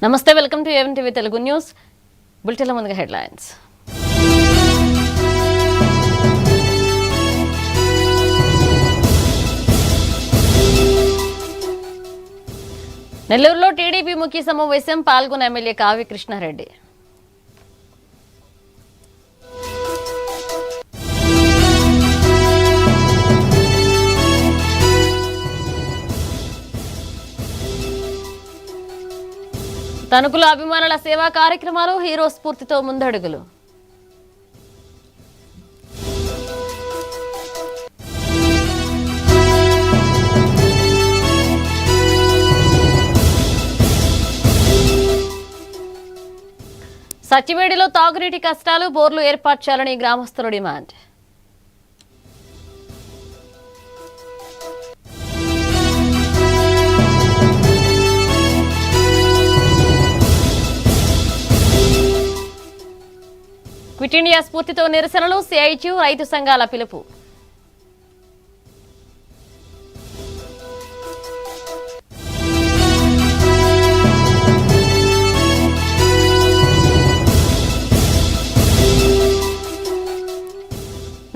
నమస్తే, welcome to A one TV Telugu news. బులెటిన్ల ముందుగా హెడ్లైన్స్. నెల్లూరులో టీడీపీ ముఖ్య సమావేశం, పాల్గొన్న ఎమ్మెల్యే కావ్య కృష్ణారెడ్డి. తణుకుల అభిమానుల సేవా కార్యక్రమాలు, హీరో స్ఫూర్తితో ముందడుగులు. సత్యవేడిలో తాగునీటి కష్టాలు, బోర్లు ఏర్పాటు చేయాలని గ్రామస్తుల డిమాండ్. క్విట్ ఇండియా స్ఫూర్తితో నిరసనలు, సిఐటియు రైతు సంఘాల పిలుపు.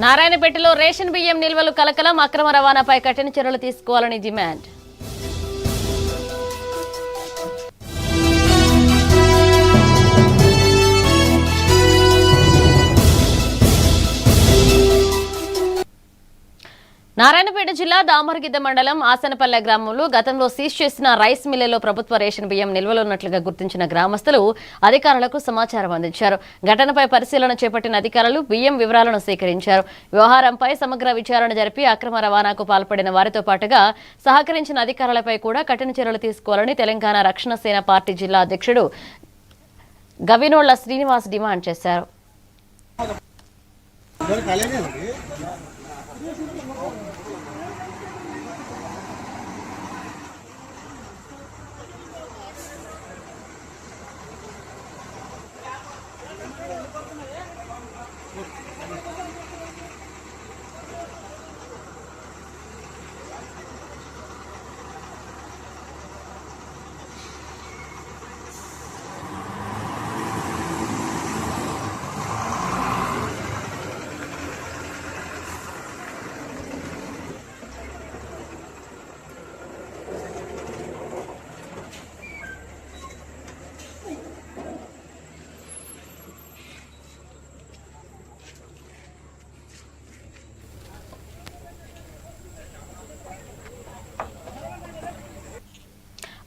నారాయణపేటలో రేషన్ బియ్యం నిల్వలు కలకలం, అక్రమ రవాణాపై కఠిన చర్యలు తీసుకోవాలని డిమాండ్. నారాయణపేట జిల్లా దామరగిద్ద మండలం ఆసనపల్లె గ్రామంలో గతంలో సీజ్ చేసిన రైస్ మిల్లులో ప్రభుత్వ రేషన్ బియ్యం నిల్వలున్నట్లుగా గుర్తించిన గ్రామస్తులు అధికారులకు సమాచారం అందించారు. ఘటనపై పరిశీలన చేపట్టిన అధికారులు బియ్యం వివరాలను సేకరించారు. వ్యవహారంపై సమగ్ర విచారణ జరిపి అక్రమ రవాణాకు పాల్పడిన వారితో పాటుగా సహకరించిన అధికారులపై కూడా కఠిన చర్యలు తీసుకోవాలని తెలంగాణ రక్షణ సేన పార్టీ జిల్లా అధ్యక్షుడు గవినోళ్ల శ్రీనివాస్ డిమాండ్ చేశారు.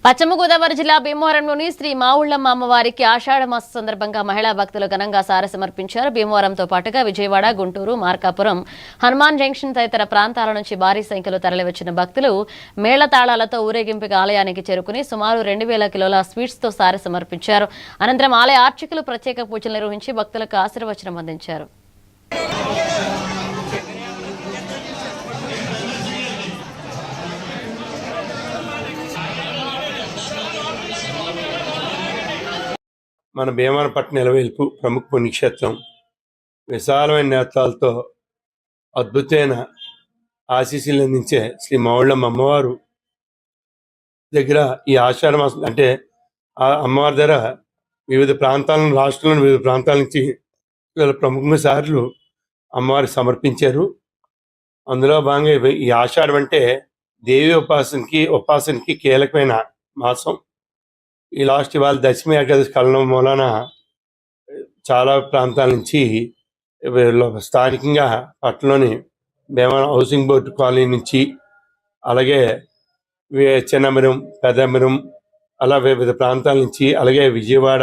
పశ్చిమ గోదావరి జిల్లా భీమవరంలోని శ్రీ మావుళ్లమ్మ అమ్మవారికి ఆషాఢ మాస సందర్భంగా మహిళా భక్తులు ఘనంగా సారె సమర్పించారు. భీమవరంతో పాటుగా విజయవాడ, గుంటూరు, మార్కాపురం, హనుమాన్ జంక్షన్ తదితర ప్రాంతాల నుంచి భారీ సంఖ్యలో తరలివచ్చిన భక్తులు మేళతాళాలతో ఊరేగింపుగా ఆలయానికి చేరుకుని సుమారు 2000 కిలోల స్వీట్స్ తో సారె సమర్పించారు. అనంతరం ఆలయ అర్చకులు ప్రత్యేక పూజలు నిర్వహించి భక్తులకు ఆశీర్వచనం అందించారు. మన భీమవరపట్నం నిలవేల్పు ప్రముఖ పుణ్యక్షేత్రం. విశాలమైన నేత్రాలతో అద్భుతమైన ఆశీస్సులు అందించే శ్రీ మావుళ్లమ్మ అమ్మవారు దగ్గర ఈ ఆషాఢ మాసం అంటే ఆ అమ్మవారి దగ్గర వివిధ ప్రాంతాలను, రాష్ట్రంలోని వివిధ ప్రాంతాల నుంచి ప్రముఖ సార్లు అమ్మవారికి సమర్పించారు. అందులో భాగంగా ఈ ఆషాఢం అంటే దేవి ఉపాసనకి కీలకమైన మాసం. ఈ లాస్ట్ ఇవాళ దశమి ఏకాదశి కలనం మూలన చాలా ప్రాంతాల నుంచి స్థానికంగా పట్టణంలోని భీమవరం హౌసింగ్ బోర్డు కాలనీ నుంచి, అలాగే చిన్నమిరం, పెద్దమిరం, అలా వివిధ ప్రాంతాల నుంచి, అలాగే విజయవాడ,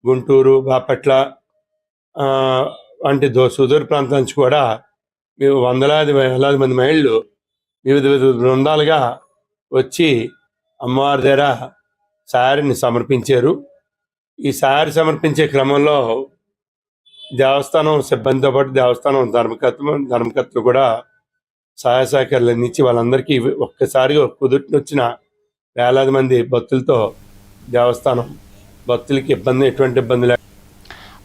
గుంటూరు, బాపట్ల వంటి సుదూర ప్రాంతాల నుంచి కూడా వేలాది మంది మహిళలు వివిధ బృందాలుగా వచ్చి అమ్మవారి దగ్గర సారిని సమర్పించారు. ఈ సారి సమర్పించే క్రమంలో దేవస్థానం సిబ్బందితో పాటు దేవస్థానం ధర్మకర్తలు కూడా సహాయ సహకారాలు అందించి వాళ్ళందరికీ ఒక్కసారిగా కుదుటినొచ్చిన వేలాది మంది భక్తులతో దేవస్థానం భక్తులకి ఎటువంటి ఇబ్బంది లేకుండా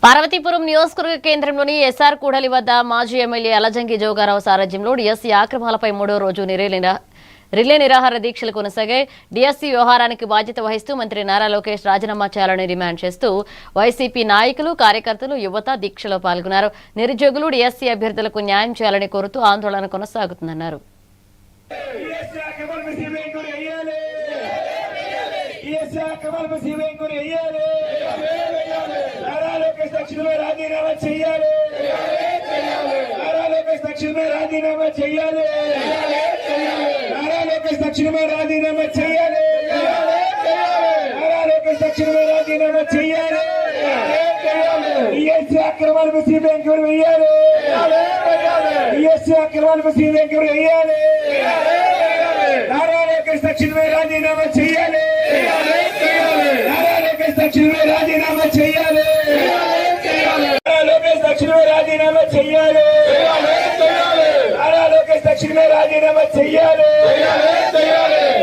పార్వతీపురం నియోజకవర్గ కేంద్రంలోని ఎస్ఆర్ కూడలి వద్ద మాజీ ఎమ్మెల్యే అలజంగి జోగారావు సారథ్యంలో డిఎస్సీ ఆక్రమణలపై 3వ రోజు రిలే నిరాహార దీక్షలు కొనసాగాయి. డిఎస్సీ వ్యవహారానికి బాధ్యత వహిస్తూ మంత్రి నారా లోకేష్ రాజీనామా చేయాలని డిమాండ్ చేస్తూ వైసీపీ నాయకులు, కార్యకర్తలు, యువత దీక్షలో పాల్గొన్నారు. నిరుద్యోగులు డిఎస్సీ అభ్యర్థులకు న్యాయం చేయాలని కోరుతూ ఆందోళన కొనసాగుతుందన్నారు. రాజీనామా చేయాలి. నారా లోకేష్ తక్షణమే రాజీనామా చేయాలి. నారా లోకేష్ తక్షణమే రాజీనామా చేయాలి. నారా లోకేష్ తక్షణమే రాజీనామా చేయాలి. ఈఎస్సీ అక్రమాలకు సిబిఐ ఎంక్వైరీ వేయాలి. ఈఎస్సీ అక్రమాలకు సిబిఐ ఎంక్వైరీ వేయాలి. నారా లోకేష్ తక్షణమే రాజీనామా చేయాలి. నారా లోకేష్ తక్షణమే రాజీనామా చేయాలి. లోకేష్ తక్షణమే రాజీనామా చెయ్యాలి. నారా లోకేష్ తక్షణమే రాజీనామా చెయ్యాలి.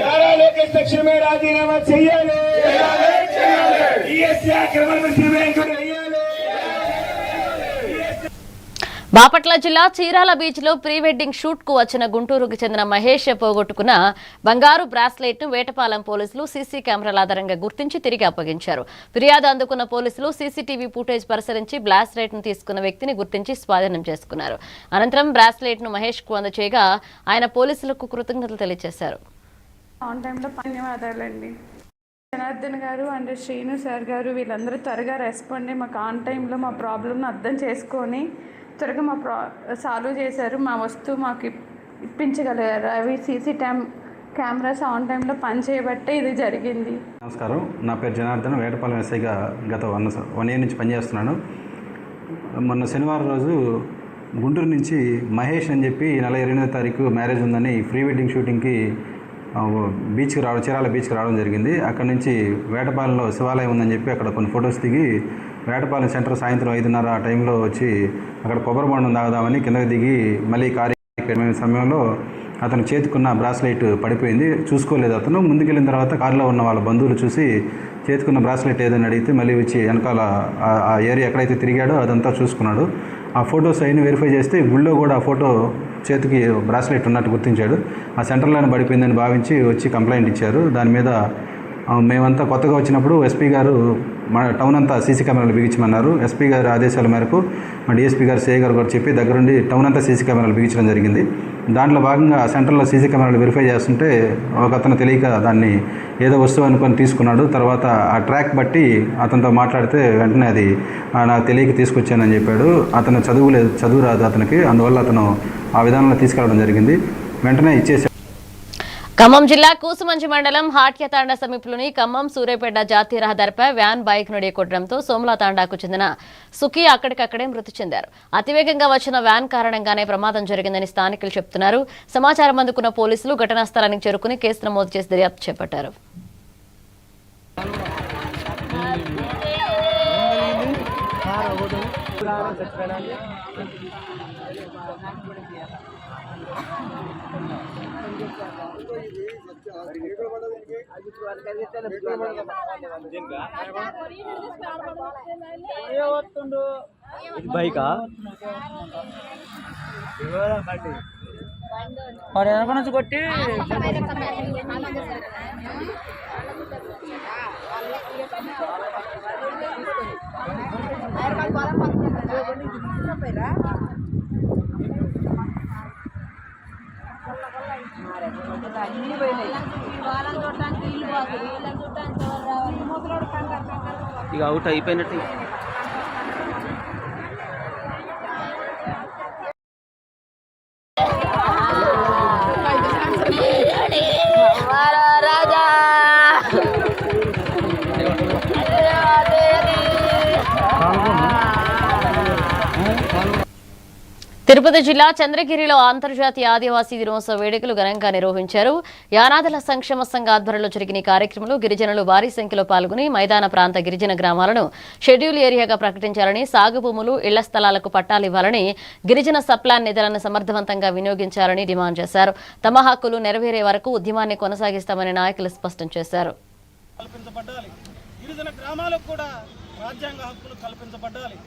నారా లోకేష్ తక్షణమే రాజీనామా చెయ్యాలి. ఈఎస్సీ అక్రమాలను సిబిఐ ఎంక్వైరీ చేయాలి. బాపట్ల జిల్లా చీరాల బీచ్ లో ప్రీ వెడ్డింగ్ షూట్ కు వచ్చిన గుంటూరుకు చెందిన మహేష్ పోగొట్టుకున్న బంగారు బ్రాస్లెట్ ను వేటపాలెం పోలీసులు సీసీ కెమెరాల ఆధారంగా గుర్తించి తిరిగి అప్పగించారు. ఫిర్యాదు అందుకున్న పోలీసులు సీసీటీవీ ఫుటేజ్ పరిశీలించి బ్రాస్లెట్ ను తీసుకున్న వ్యక్తిని గుర్తించి స్వాధీనం చేసుకున్నారు. అనంతరం బ్రాస్లెట్ ను మహేష్ కు అందజేయగా ఆయన పోలీసులకు కృతజ్ఞతలు తెలియజేశారు. ధన్యవాదాలండి. జనార్దన్ గారు అండ్ శ్రీను సార్ గారు వీళ్ళందరూ త్వరగా రెస్పాండ్ అయ్యి మాకు ఆన్ టైంలో మా ప్రాబ్లమ్ను అర్థం చేసుకొని త్వరగా మా సాల్వ్ చేశారు. మా వస్తువు మాకు ఇప్పించగలిగారు. అవి సీసీ కెమెరాస్ ఆన్ టైంలో పనిచేయబట్టే ఇది జరిగింది. నమస్కారం, నా పేరు జనార్దన్. వేటపాలెం ఎస్ఐగా గత 1 year నుంచి పనిచేస్తున్నాను. మొన్న శనివారం రోజు గుంటూరు నుంచి మహేష్ అని చెప్పి నెల 28వ తారీఖు మ్యారేజ్ ఉందని ప్రీ వెడ్డింగ్ షూటింగ్కి బీచ్కి రావడం, చీరాల బీచ్కి రావడం జరిగింది. అక్కడ నుంచి వేటపాలెంలో శివాలయం ఉందని చెప్పి అక్కడ కొన్ని ఫొటోస్ దిగి వేటపాలెం సెంటర్ సాయంత్రం 5:30 ఆ టైంలో వచ్చి అక్కడ కొబ్బరి బొండం తాగుదామని కిందకి దిగి మళ్ళీ కార్యక్రమం సమయంలో అతను చేతికున్న బ్రాస్లెట్ పడిపోయింది. చూసుకోలేదు అతను. ముందుకెళ్ళిన తర్వాత కారులో ఉన్న వాళ్ళ బంధువులు చూసి చేతికున్న బ్రాస్లెట్ ఏదని అడిగితే మళ్ళీ వచ్చి వెనకాల ఆ ఏరియా ఎక్కడైతే తిరిగాడో అదంతా చూసుకున్నాడు. ఆ ఫొటోస్ అయిన వెరిఫై చేస్తే గుళ్ళో కూడా ఆ ఫోటో చేతికి బ్రాస్లెట్ ఉన్నట్టు గుర్తించాడు. ఆ సెంటర్లోనే పడిపోయిందని భావించి వచ్చి కంప్లైంట్ ఇచ్చారు. దాని మీద మేమంతా కొత్తగా వచ్చినప్పుడు ఎస్పీ గారు మా టౌన్ అంతా సీసీ కెమెరాలు బిగించమన్నారు. ఎస్పీ గారి ఆదేశాల మేరకు మా డిఎస్పీ గారు, సిఐ గారు కూడా చెప్పి దగ్గరుండి టౌన్ అంతా సీసీ కెమెరాలు బిగించడం జరిగింది. దాంట్లో భాగంగా ఆ సెంటర్లో సీసీ కెమెరాలు వెరిఫై చేస్తుంటే ఒక అతను తెలియక దాన్ని ఏదో వస్తువు అనుకొని తీసుకున్నాడు. తర్వాత ఆ ట్రాక్ బట్టి అతనితో మాట్లాడితే వెంటనే అది నాకు తెలియక తీసుకొచ్చానని చెప్పాడు. అతను చదువు రాదు అతనికి, అందువల్ల అతను ఆ విధానంలో తీసుకెళ్ళడం జరిగింది. వెంటనే ఇచ్చేసాడు. ఖమ్మం జిల్లా కూసుమంచి మండలం హాట్యతాండా సమీపంలోని ఖమ్మం సూర్యాపేట జాతీయ రహదారిపై వ్యాన్ బైక్ ను ఢీకొట్టడంతో సోమలా తాండాకు చెందిన సుఖీ అక్కడికక్కడే మృతి చెందారు. అతివేగంగా వచ్చిన వ్యాన్ కారణంగానే ప్రమాదం జరిగిందని స్థానికులు చెబుతున్నారు. సమాచారం అందుకున్న పోలీసులు ఘటనా స్థలానికి చేరుకుని కేసు నమోదు చేసి దర్యాప్తు చేపట్టారు. బైకా మరి వెనక నుంచి కొట్టి ఇక అవుట్ అయిపోయినట్టు. తిరుపతి జిల్లా చంద్రగిరిలో అంతర్జాతీయ ఆదివాసీ దినోత్సవ వేడుకలు ఘనంగా నిర్వహించారు. యానాదుల సంక్షేమ సంఘ ఆధ్వర్యంలో జరిగిన ఈ కార్యక్రమంలో గిరిజనులు భారీ సంఖ్యలో పాల్గొని మైదాన ప్రాంత గిరిజన గ్రామాలను షెడ్యూల్ ఏరియాగా ప్రకటించాలని, సాగు భూములు, ఇళ్ల స్థలాలకు పట్టాలు ఇవ్వాలని, గిరిజన సప్లాన్ నిధులను సమర్థవంతంగా వినియోగించాలని డిమాండ్ చేశారు. తమ హక్కులు నెరవేరే వరకు ఉద్యమాన్ని కొనసాగిస్తామని నాయకులు స్పష్టం చేశారు. గిరిజన గ్రామాలకు కూడా రాజ్యాంగ హక్కులు కల్పించబడాలి.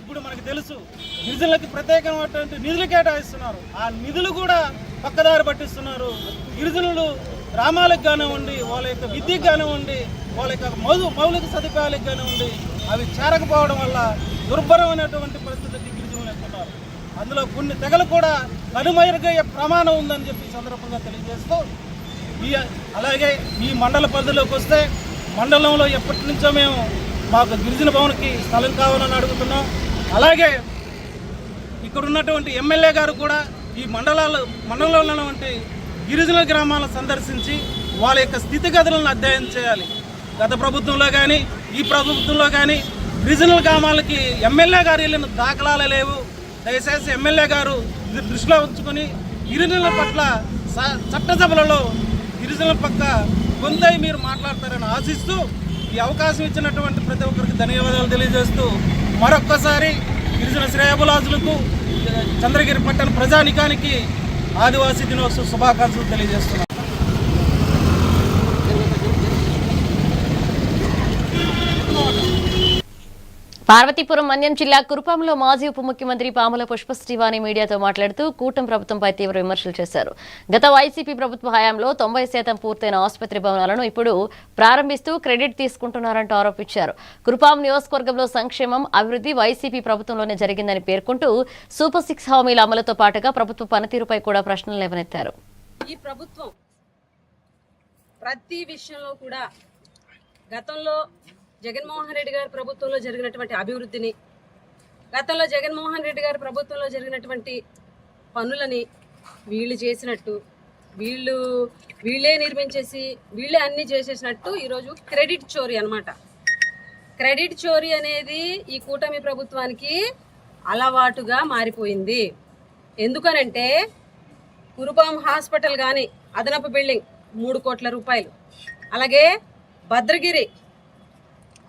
ఇప్పుడు మనకు తెలుసు గిరిజనులకు ప్రత్యేకమైనటువంటి నిధులు కేటాయిస్తున్నారు. ఆ నిధులు కూడా పక్కదారి పట్టిస్తున్నారు. గిరిజనులు గ్రామాలకు కానివ్వండి, వాళ్ళ యొక్క విద్యకు కానివ్వండి, వాళ్ళ యొక్క మౌలిక సదుపాయాలకు కానివ్వండి, అవి చేరకపోవడం వల్ల దుర్భరమైనటువంటి పరిస్థితులకి గిరిజనులు ఎక్కుతున్నారు. అందులో కొన్ని తెగలు కూడా కనుమరుగయ్యే ప్రమాణం ఉందని చెప్పి సందర్భంగా తెలియజేస్తూ, అలాగే ఈ మండల పరిధిలోకి వస్తే మండలంలో ఎప్పటి నుంచో మేము మాకు గిరిజన భవన్కి స్థలం కావాలని అడుగుతున్నాం. అలాగే ఇక్కడ ఉన్నటువంటి ఎమ్మెల్యే గారు కూడా ఈ మండలంలో ఉన్నటువంటి గిరిజన గ్రామాలను సందర్శించి వాళ్ళ యొక్క స్థితిగతులను అధ్యయనం చేయాలి. గత ప్రభుత్వంలో కానీ ఈ ప్రభుత్వంలో కానీ గిరిజనుల గ్రామాలకి ఎమ్మెల్యే గారు వెళ్ళిన దాఖలాలు లేవు. దయచేసి ఎమ్మెల్యే గారు దృష్టిలో ఉంచుకొని గిరిజనుల పట్ల చట్టసభలలో గిరిజనుల పక్క గొంతై మీరు మాట్లాడతారని ఆశిస్తూ ఈ అవకాశం ఇచ్చినటువంటి ప్రతి ఒక్కరికి ధన్యవాదాలు తెలియజేస్తూ మరొక్కసారి గిరిజన శ్రేయోభిలాషులకు చంద్రగిరి పట్టణ ప్రజానికానికి ఆదివాసీ దినోత్సవ శుభాకాంక్షలు తెలియజేస్తున్నాను. పార్వతీపురం మన్యం జిల్లా కురుపాంలో మాజీ ఉప ముఖ్యమంత్రి పాముల పుష్పశ్రీవాణి మీడియాతో మాట్లాడుతూ కూటమి ప్రభుత్వంపై తీవ్ర విమర్శలు చేశారు. గత వైసీపీ ప్రభుత్వ హయాంలో 90% పూర్తయిన ఆసుపత్రి భవనాలను ఇప్పుడు ప్రారంభిస్తూ క్రెడిట్ తీసుకుంటున్నారంటూ ఆరోపించారు. కురుపాం నియోజకవర్గంలో సంక్షేమం, అభివృద్ధి వైసీపీ ప్రభుత్వంలోనే జరిగిందని పేర్కొంటూ సూపర్ 6 హామీల అమలుతో పాటుగా ప్రభుత్వ పనితీరుపై కూడా ప్రశ్నలు లేవనెత్తారు. ఈ ప్రభుత్వం ప్రతి విషయంలో కూడా గతంలో జగన్మోహన్ రెడ్డి గారి ప్రభుత్వంలో జరిగినటువంటి అభివృద్ధిని, గతంలో జగన్మోహన్ రెడ్డి గారి ప్రభుత్వంలో జరిగినటువంటి పనులని వీళ్ళు చేసినట్టు, వీళ్ళే నిర్మించేసి వీళ్ళే అన్నీ చేసేసినట్టు ఈరోజు క్రెడిట్ చోరీ అన్నమాట. క్రెడిట్ చోరీ అనేది ఈ కూటమి ప్రభుత్వానికి అలవాటుగా మారిపోయింది. ఎందుకనంటే కురుపాం హాస్పిటల్ కానీ అదనపు బిల్డింగ్ 3 కోట్ల రూపాయలు, అలాగే భద్రగిరి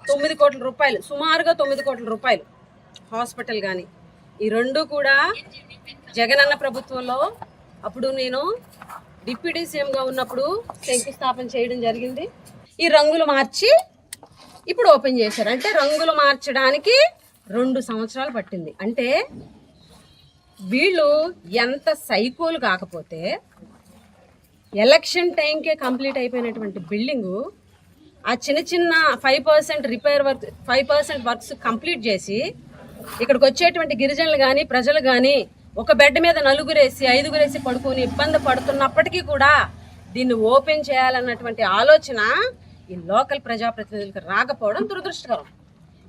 9 కోట్ల రూపాయలు, సుమారుగా 9 కోట్ల రూపాయలు హాస్పిటల్ కానీ, ఈ రెండు కూడా జగనన్న ప్రభుత్వంలో అప్పుడు నేను డిప్యూటీ సీఎంగా ఉన్నప్పుడు శంకుస్థాపన చేయడం జరిగింది. ఈ రంగులు మార్చి ఇప్పుడు ఓపెన్ చేశారు. అంటే రంగులు మార్చడానికి 2 సంవత్సరాలు పట్టింది. అంటే వీళ్ళు ఎంత సైకోలు కాకపోతే ఎలక్షన్ టైంకే కంప్లీట్ అయిపోయినటువంటి బిల్డింగు ఆ చిన్న 5% రిపేర్ వర్క్ 5% వర్క్స్ కంప్లీట్ చేసి ఇక్కడికి వచ్చేటువంటి గిరిజనులు కానీ ప్రజలు కానీ ఒక బెడ్ మీద 4-5 పడుకొని ఇబ్బంది పడుతున్నప్పటికీ కూడా దీన్ని ఓపెన్ చేయాలన్నటువంటి ఆలోచన ఈ లోకల్ ప్రజాప్రతినిధులకు రాకపోవడం దురదృష్టకరం.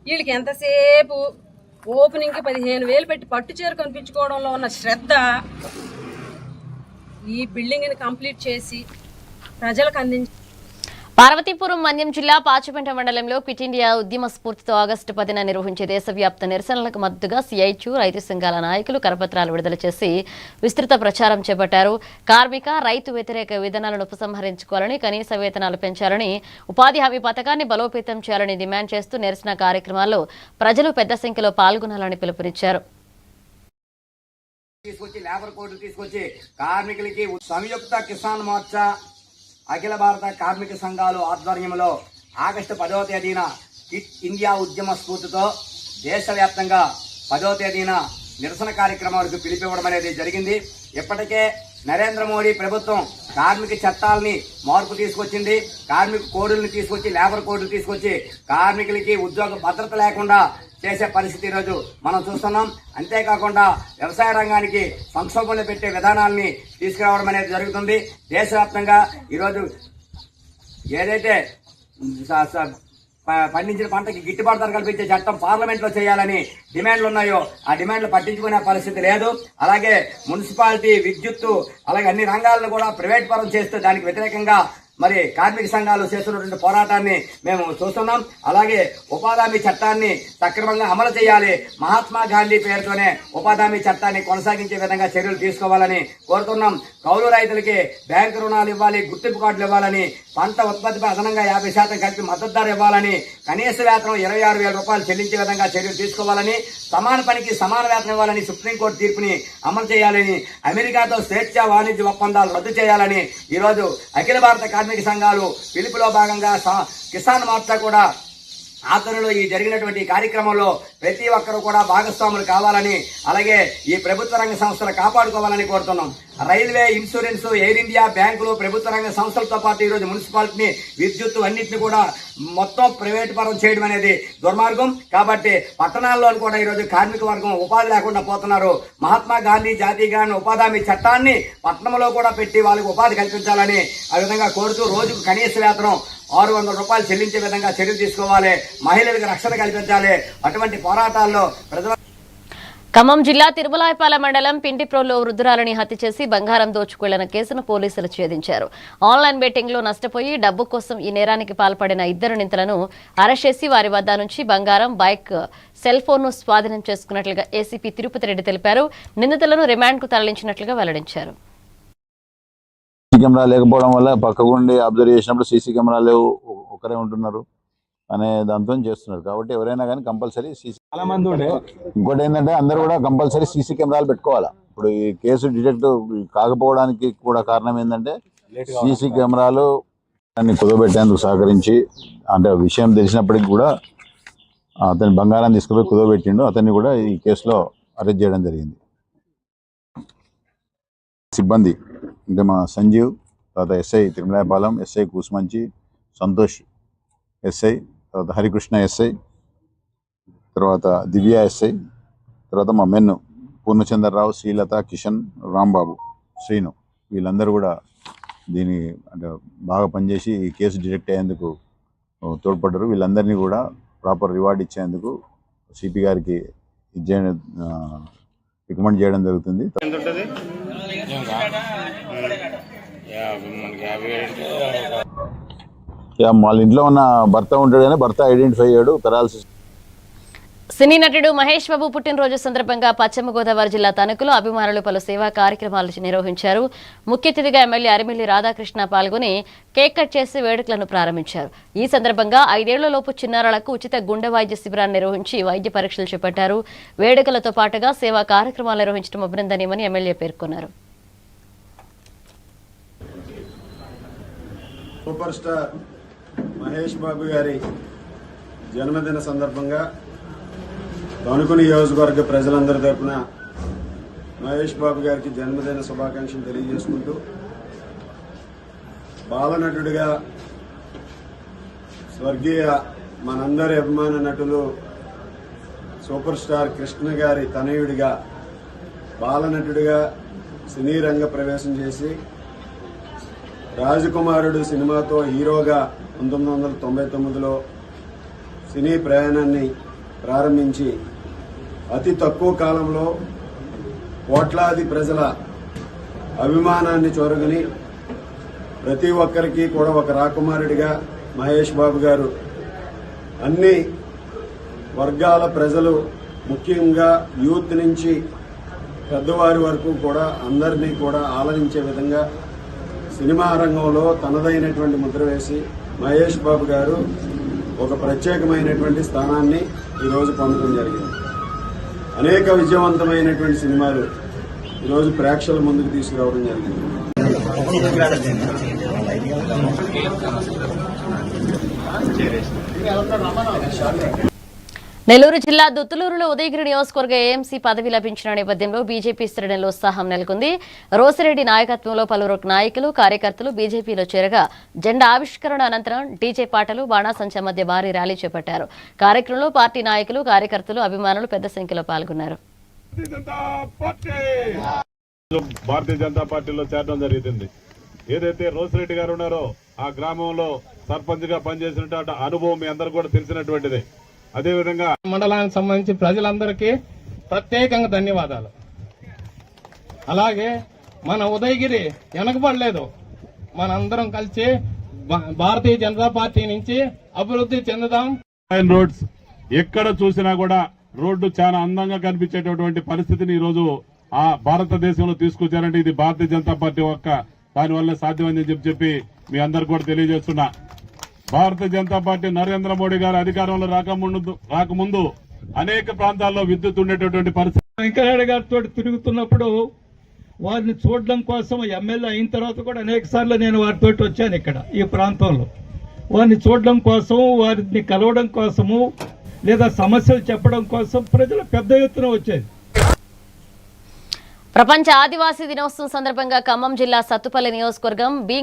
వీళ్ళకి ఎంతసేపు ఓపెనింగ్కి 15,000 పెట్టి పట్టు చీర కొనిపించుకోవడంలో ఉన్న శ్రద్ధ ఈ బిల్డింగ్ని కంప్లీట్ చేసి ప్రజలకు అందించి. పార్వతీపురం మన్యం జిల్లా పాచిపెంట మండలంలో క్విట్ ఇండియా ఉద్యమ స్ఫూర్తితో ఆగస్టు 10న నిర్వహించే దేశవ్యాప్త నిరసనలకు మద్దతుగా సిఐటియు రైతు సంఘాల నాయకులు కరపత్రాలు విడుదల చేసి విస్తృత ప్రచారం చేపట్టారు. కార్మిక, రైతు వ్యతిరేక విధానాలను ఉపసంహరించుకోవాలని, కనీస వేతనాలు పెంచాలని, ఉపాధి హామీ పథకాన్ని బలోపేతం చేయాలని డిమాండ్ చేస్తూ నిరసన కార్యక్రమాల్లో ప్రజలు పెద్ద సంఖ్యలో పాల్గొనాలని పిలుపునిచ్చారు. అఖిల భారత కార్మిక సంఘాలు ఆధ్వర్యంలో ఆగస్టు 10వ తేదీన క్విట్ ఇండియా ఉద్యమ స్ఫూర్తితో దేశవ్యాప్తంగా 10వ తేదీన నిరసన కార్యక్రమాలకు పిలిపివ్వడం అనేది జరిగింది. ఇప్పటికే నరేంద్ర మోడీ ప్రభుత్వం కార్మిక చట్టాలని మార్పు తీసుకొచ్చింది. కార్మిక కోడులను తీసుకొచ్చి, లేబర్ కోడ్లు తీసుకొచ్చి కార్మికులకి ఉద్యోగ భద్రత లేకుండా చేసే పరిస్థితి ఈరోజు మనం చూస్తున్నాం. అంతేకాకుండా వ్యవసాయ రంగానికి సంక్షోభంలో పెట్టే విధానాలని తీసుకురావడం అనేది జరుగుతుంది. దేశవ్యాప్తంగా ఈరోజు ఏదైతే పండించిన పంటకి గిట్టుబాటు ధర కల్పించే చట్టం పార్లమెంట్ లో చేయాలని డిమాండ్లు ఉన్నాయో ఆ డిమాండ్లు పట్టించుకునే పరిస్థితి లేదు. అలాగే మున్సిపాలిటీ, విద్యుత్తు, అలాగే అన్ని రంగాలను కూడా ప్రైవేట్ పరం చేస్తూ దానికి వ్యతిరేకంగా మరి కార్మిక సంఘాలు చేస్తున్నటువంటి పోరాటాన్ని మేము చూస్తున్నాం. అలాగే ఉపాధి హామీ చట్టాన్ని సక్రమంగా అమలు చేయాలి. మహాత్మా గాంధీ పేరుతోనే ఉపాధి హామీ చట్టాన్ని కొనసాగించే విధంగా చర్యలు తీసుకోవాలని కోరుతున్నాం. కౌలు రైతులకి బ్యాంకు రుణాలు ఇవ్వాలి, గుర్తింపు కార్డులు ఇవ్వాలని, పంట ఉత్పత్తిపై అదనంగా 50% కలిపి మద్దతు ధర ఇవ్వాలని, కనీస వేతనం 26,000 రూపాయలు చెల్లించే విధంగా చర్యలు తీసుకోవాలని, సమాన పనికి సమాన వేతనం ఇవ్వాలని సుప్రీంకోర్టు తీర్పుని అమలు చేయాలని, అమెరికాతో స్వేచ్ఛా వాణిజ్య ఒప్పందాలు రద్దు చేయాలని ఈరోజు అఖిల భారత కార్మిక సంఘాలు పిలుపులో భాగంగా కిసాన్ మోర్చా కూడా ఆధ్వర్యంలో ఈ జరిగినటువంటి కార్యక్రమంలో ప్రతి ఒక్కరూ కూడా భాగస్వాములు కావాలని, అలాగే ఈ ప్రభుత్వ రంగ సంస్థలు కాపాడుకోవాలని కోరుతున్నాం. రైల్వే, ఇన్సూరెన్స్, ఎయిర్ ఇండియా, బ్యాంకులు, ప్రభుత్వ రంగ సంస్థలతో పాటు ఈరోజు మున్సిపాలిటీని, విద్యుత్ అన్నింటినీ కూడా మొత్తం ప్రైవేట్ పరం చేయడం అనేది దుర్మార్గం. కాబట్టి పట్టణాల్లో కూడా ఈరోజు కార్మిక వర్గం ఉపాధి లేకుండా పోతున్నారు. మహాత్మా గాంధీ జాతీయ గ్రామీణ ఉపాధి హామీ చట్టాన్ని పట్టణంలో కూడా పెట్టి వాళ్ళకి ఉపాధి కల్పించాలని ఆ విధంగా కోరుతూ రోజుకు కనీస వేతనం 600 రూపాయలు చెల్లించే విధంగా చర్యలు తీసుకోవాలి. మహిళలకు రక్షణ కల్పించాలి. అటువంటి పోరాటాల్లో ప్రజల ఖమ్మం జిల్లా తిరుమలాయపాలెం మండలం పింటిప్రోలో వృద్ధురాలని హత్య చేసి బంగారం దోచుకెళ్లిన కేసును పోలీసులు ఛేదించారు. ఆన్లైన్ బెట్టింగ్ లో నష్టపోయి డబ్బు కోసం ఈ నేరానికి పాల్పడిన 2 నిందితులను అరెస్ట్ చేసి వారి వద్ద నుంచి బంగారం, బైక్, సెల్ ఫోన్ ను స్వాధీనం చేసుకున్నట్లుగా ఏసీపీ తిరుపతి రెడ్డి తెలిపారు. నిందితులను రిమాండ్ కు తరలించినట్లుగా వెల్లడించారు. కెమెరా లేకపోవడం వల్ల పక్కగుండి అబ్జర్వ్ చేసినప్పుడు సీసీ కెమెరాలు ఒకరే ఉంటున్నారు అనే దాంతో చేస్తున్నారు. కాబట్టి ఎవరైనా కానీ కంపల్సరీ సీసీ, చాలా మంది ఉండే, ఇంకోటి ఏంటంటే అందరూ కూడా కంపల్సరీ సీసీ కెమెరాలు పెట్టుకోవాలా. ఇప్పుడు ఈ కేసు డిటెక్ట్ కాకపోవడానికి కూడా కారణం ఏంటంటే సీసీ కెమెరాలు దాన్ని కుదవబెట్టేందుకు సహకరించి, అంటే విషయం తెలిసినప్పటికీ కూడా అతని బంగారం తీసుకుపోయి కుదవబెట్టిండు. అతన్ని కూడా ఈ కేసులో అరెస్ట్ చేయడం జరిగింది. సిబ్బంది అంటే మా సంజీవ్, తర్వాత SI Tirumalayapalem, SI Kusumanchi, Santosh SI, తర్వాత హరికృష్ణ ఎస్ఐ, తర్వాత దివ్య ఎస్ఐ, తర్వాత మా మెన్ను పూర్ణచంద్రరావు, శ్రీలత, కిషన్, రాంబాబు, శ్రీను, వీళ్ళందరూ కూడా దీని అంటే బాగా పనిచేసి ఈ కేసు డిటెక్ట్ అయ్యేందుకు తోడ్పడ్డారు. వీళ్ళందరినీ కూడా ప్రాపర్ రివార్డ్ ఇచ్చేందుకు సిపి గారికి రికమెండ్ చేయడం జరుగుతుంది. వాళ్ళ ఇంట్లో ఉన్న భర్త ఉంటాడు కానీ భర్త ఐడెంటిఫై అయ్యాడు. పెరాలసిస్. సినీ నటుడు మహేష్ బాబు పుట్టినరోజు సందర్భంగా పశ్చిమ గోదావరి జిల్లా తణుకులో అభిమానులు పలు సేవా కార్యక్రమాలు నిర్వహించారు. ముఖ్య అతిథిగా ఎమ్మెల్యే అరిమిల్లి రాధాకృష్ణ పాల్గొని కేక్ కట్ చేసి వేడుకలను ప్రారంభించారు. ఈ సందర్భంగా 5 ఏళ్లలోపు చిన్నారులకు ఉచిత గుండె వైద్య శిబిరాన్ని నిర్వహించి వైద్య పరీక్షలు చేపట్టారు. వేడుకలతో పాటుగా సేవా కార్యక్రమాలు నిర్వహించడం అభినందనీయమని ఎమ్మెల్యే పేర్కొన్నారు. సూపర్ స్టార్ మహేష్ బాబు గారి జన్మదిన సందర్భంగా తణుకు నియోజకవర్గ ప్రజలందరి తరపున మహేష్ బాబు గారికి జన్మదిన శుభాకాంక్షలు తెలియజేసుకుంటూ, బాలనటుడిగా స్వర్గీయ మనందరి అభిమాన నటులు సూపర్ స్టార్ కృష్ణ గారి తనయుడిగా బాలనటుడిగా సినీ రంగ ప్రవేశం చేసి రాజకుమారుడు సినిమాతో హీరోగా 1999లో సినీ ప్రయాణాన్ని ప్రారంభించి అతి తక్కువ కాలంలో కోట్లాది ప్రజల అభిమానాన్ని చూరగొని ప్రతి ఒక్కరికి కూడా ఒక రాకుమారుడిగా మహేష్ బాబు గారు అన్ని వర్గాల ప్రజలు, ముఖ్యంగా యూత్ నుంచి పెద్దవారి వరకు కూడా అందరినీ కూడా ఆలరించే విధంగా సినిమా రంగంలో తనదైనటువంటి ముద్ర వేసి మహేష్ బాబు గారు ఒక ప్రత్యేకమైనటువంటి స్థానాన్ని ఈరోజు పొందడం జరిగింది. అనేక విజయవంతమైనటువంటి సినిమాలు ఈరోజు ప్రేక్షకుల ముందుకు తీసుకురావడం జరిగింది. నెల్లూరు జిల్లా దుత్తులూరులో ఉదయగిరి నియోజకవర్గ ఏఎంసీ పదవి లభించిన నేపథ్యంలో బీజేపీ శ్రేణుల్లో ఉత్సాహం నెలకొంది. రోసిరెడ్డి నాయకత్వంలో పలువురు నాయకులు, కార్యకర్తలు బీజేపీలో చేరగా జెండా ఆవిష్కరణ అనంతరం డీజే పాటలు, బాణాసంచా మధ్య భారీ ర్యాలీ చేపట్టారు. కార్యక్రమంలో పార్టీ నాయకులు, కార్యకర్తలు, అభిమానులు పెద్ద సంఖ్యలో పాల్గొన్నారు. భారతీయ జనతా పార్టీలో చేరడం జరుగుతుంది. ఏదైతే రోసిరెడ్డి గారు ఉన్నారో ఆ గ్రామంలో సర్పంచ్ గా పనిచేసినటువంటి అనుభవం మీ అందరూ కూడా తెలిసినటువంటిదే. అదేవిధంగా మండలానికి సంబంధించి ప్రజలందరికీ ప్రత్యేకంగా ధన్యవాదాలు. అలాగే మన ఉదయగిరి వెనకబడలేదు. మనందరం కలిసి భారతీయ జనతా పార్టీ నుంచి అభివృద్ధి చెందుదాం. రోడ్స్ ఎక్కడ చూసినా కూడా రోడ్డు చాలా అందంగా కనిపించేటటువంటి పరిస్థితిని ఈ రోజు ఆ భారతదేశంలో తీసుకొచ్చారంటే ఇది భారతీయ జనతా పార్టీ ఒక్క దానివల్ల సాధ్యమైందని చెప్పి మీ అందరు కూడా తెలియజేస్తున్నా. భారతీయ జనతా పార్టీ నరేంద్ర మోడీ గారు అధికారంలో రాకముందు అనేక ప్రాంతాల్లో విద్యుత్ ఉండేటటువంటి పరిస్థితి. వెంకయ్య గారితో తిరుగుతున్నప్పుడు వారిని చూడడం కోసం ఎమ్మెల్యే అయిన తర్వాత కూడా అనేక సార్లు నేను వారితో వచ్చాను ఇక్కడ ఈ ప్రాంతంలో. వారిని చూడడం కోసం, వారిని కలవడం కోసము, లేదా సమస్యలు చెప్పడం కోసం ప్రజలు పెద్ద ఎత్తున వచ్చేది. ప్రపంచ ఆదివాసీ దినోత్సవం సందర్భంగా ఖమ్మం జిల్లా సత్తుపల్లి నియోజకవర్గం బి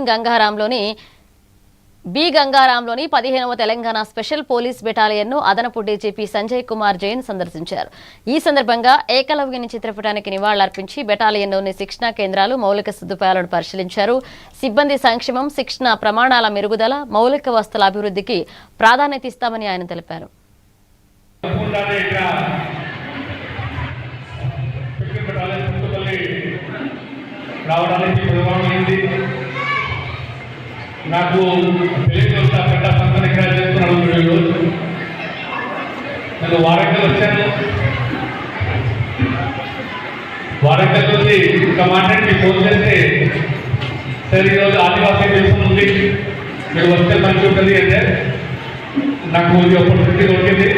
గంగారాంలోని 15వ తెలంగాణ స్పెషల్ పోలీస్ బెటాలియన్ను అదనపు డీజీపీ సంజయ్ కుమార్ జైన్ సందర్శించారు. ఈ సందర్భంగా ఏకలవ్యుని చిత్రపటానికి నివాళులర్పించి బెటాలియన్లోని శిక్షణా కేంద్రాలు, మౌలిక సదుపాయాలను పరిశీలించారు. సిబ్బంది సంక్షేమం, శిక్షణ ప్రమాణాల మెరుగుదల, మౌలిక వసతుల అభివృద్ధికి ప్రాధాన్యత ఇస్తామని ఆయన తెలిపారు. నాకు పెద్ద సంస్థను ఇక్కడ చేస్తున్నాను. నేను వారంగల్ వచ్చాను. వారంగల్ వచ్చి కమాండెంట్కి ఫోన్ చేస్తే సరే ఈరోజు ఆదివాసీ దేశం ఉంది, మీరు వస్తే మంచి ఉంటుంది అంటే నాకు ఇది ఆపర్చునిటీ దొరికింది.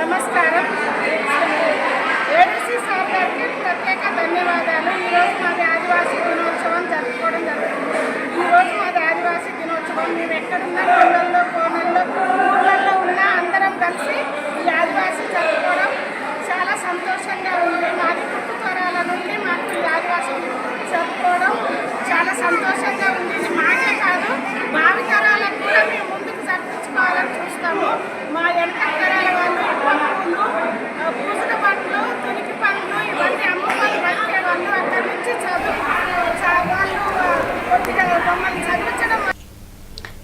నమస్కారం. ఏడీసీ సార్ గారికి ప్రత్యేక ధన్యవాదాలు. ఈరోజు మాది ఆదివాసీ దినోత్సవం జరుపుకోవడం జరుగుతుంది. ఈరోజు మాది ఆదివాసీ దినోత్సవం. మేము ఎక్కడున్నా కొండల్లో, కోనల్లో, ఊళ్ళల్లో ఉన్నా అందరం కలిసి ఈ ఆదివాసీ జరుపుకోవడం చాలా సంతోషంగా ఉంది. మాది పుట్టుతరాల నుండి మాకు ఈ ఆదివాసీ జరుపుకోవడం చాలా సంతోషంగా ఉంది. ఇది మాకే కాదు, భావితరాలకు కూడా మేము ముందుకు జరిపించుకోవాలని చూస్తాము. మా వెనక తరాల వాళ్ళు పూజల పనులు, తునికి పనులు ఇవన్నీ అమ్మమ్మలు బతికే వాళ్ళు అక్కడి నుంచి వాళ్ళు కొద్దిగా మమ్మల్ని చదివించడం.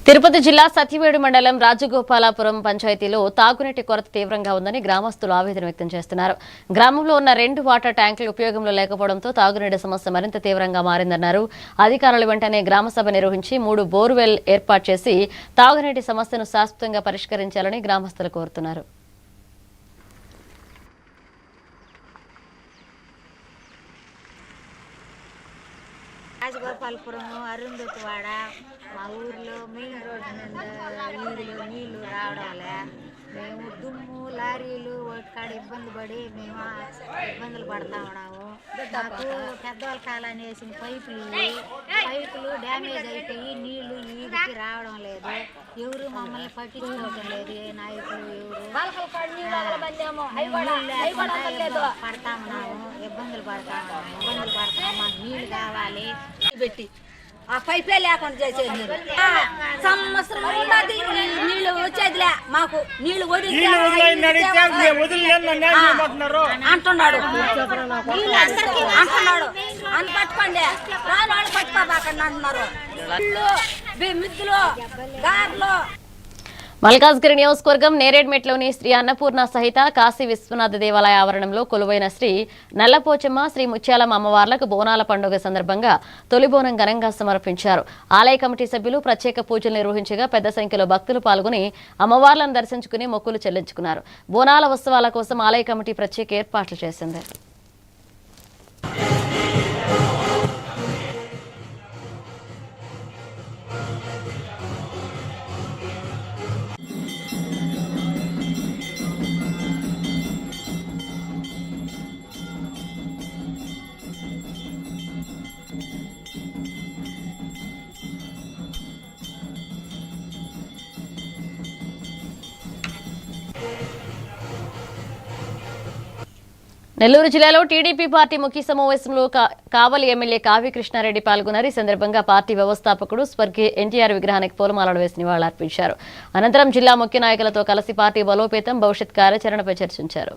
తిరుపతి జిల్లా సత్యవేడు మండలం రాజగోపాలాపురం పంచాయతీలో తాగునీటి కొరత తీవ్రంగా ఉందని గ్రామస్తులు ఆవేదన వ్యక్తం చేస్తున్నారు. గ్రామంలో ఉన్న 2 వాటర్ ట్యాంకులు ఉపయోగంలో లేకపోవడంతో తాగునీటి సమస్య మరింత తీవ్రంగా మారిందన్నారు. అధికారులు వెంటనే గ్రామసభ నిర్వహించి 3 బోర్వెల్ ఏర్పాటు చేసి తాగునీటి సమస్యను శాశ్వతంగా పరిష్కరించాలని గ్రామస్తులు కోరుతున్నారు. రాజగోపాలపురం, అరుంధతివాడ, మా ఊర్లో మెయిన్ రోడ్డు మీద నీళ్లు రావడం లే. మేము దుమ్ము, లారీలు వాటికాడ ఇబ్బంది పడి మేము ఇబ్బందులు పడతా ఉన్నాము. మాకు పెద్దవాళ్ళ కాలాన్ని వేసిన పైపులు డ్యామేజ్ అయిపోయి నీళ్లు ఈదికి రావడం లేదు. ఎవరు మమ్మల్ని పట్టించుకోవడం లేదు. ఏ నాయకులు ఎవరు పడతా ఉన్నాము, ఇబ్బందులు పడతా ఉన్నాము. మాకు నీళ్లు కావాలి. పెట్టి ఆ పైపే లేకుండా చేసేది సంవత్సరం నీళ్లు వచ్చేదిలే. మాకు నీళ్లు అంటున్నాడు అని పట్టుకోండి, రాని వాళ్ళు పట్టుకోబాకండి అంటున్నారు. మిద్దులు, గార్లు. మల్కాజ్గిరి నియోజకవర్గం నేరేడ్మెట్లోని శ్రీ అన్నపూర్ణ సహిత కాశీ విశ్వనాథ దేవాలయ ఆవరణంలో కొలువైన శ్రీ నల్లపోచమ్మ, శ్రీ ముత్యాలమ్మ అమ్మవార్లకు బోనాల పండుగ సందర్భంగా తొలి బోనం ఘనంగా సమర్పించారు. ఆలయ కమిటీ సభ్యులు ప్రత్యేక పూజలు నిర్వహించగా పెద్ద సంఖ్యలో భక్తులు పాల్గొని అమ్మవార్లను దర్శించుకుని మొక్కులు చెల్లించుకున్నారు. బోనాల ఉత్సవాల కోసం ఆలయ కమిటీ ప్రత్యేక ఏర్పాట్లు చేసింది. నెల్లూరు జిల్లాలో టీడీపీ పార్టీ ముఖ్య సమావేశంలో కావలి ఎమ్మెల్యే కావ్య కృష్ణారెడ్డి పాల్గొన్నారు. ఈ సందర్భంగా పార్టీ వ్యవస్థాపకుడు స్వర్గీయ ఎన్టీఆర్ విగ్రహానికి పూలమాలలు వేసి నివాళులర్పించారు. అనంతరం జిల్లా ముఖ్య నాయకులతో కలిసి పార్టీ బలోపేతం, భవిష్యత్ కార్యాచరణపై చర్చించారు.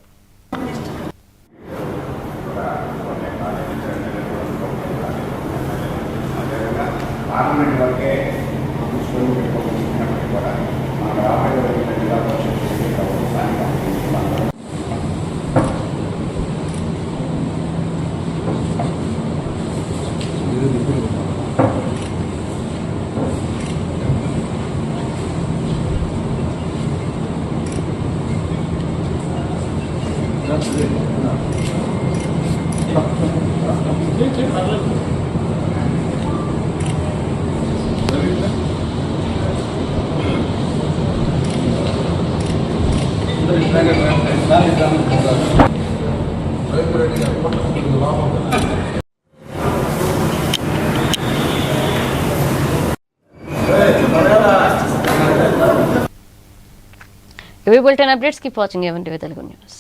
ఇవి bulletin updates. Keep watching A1 TV Telugu news.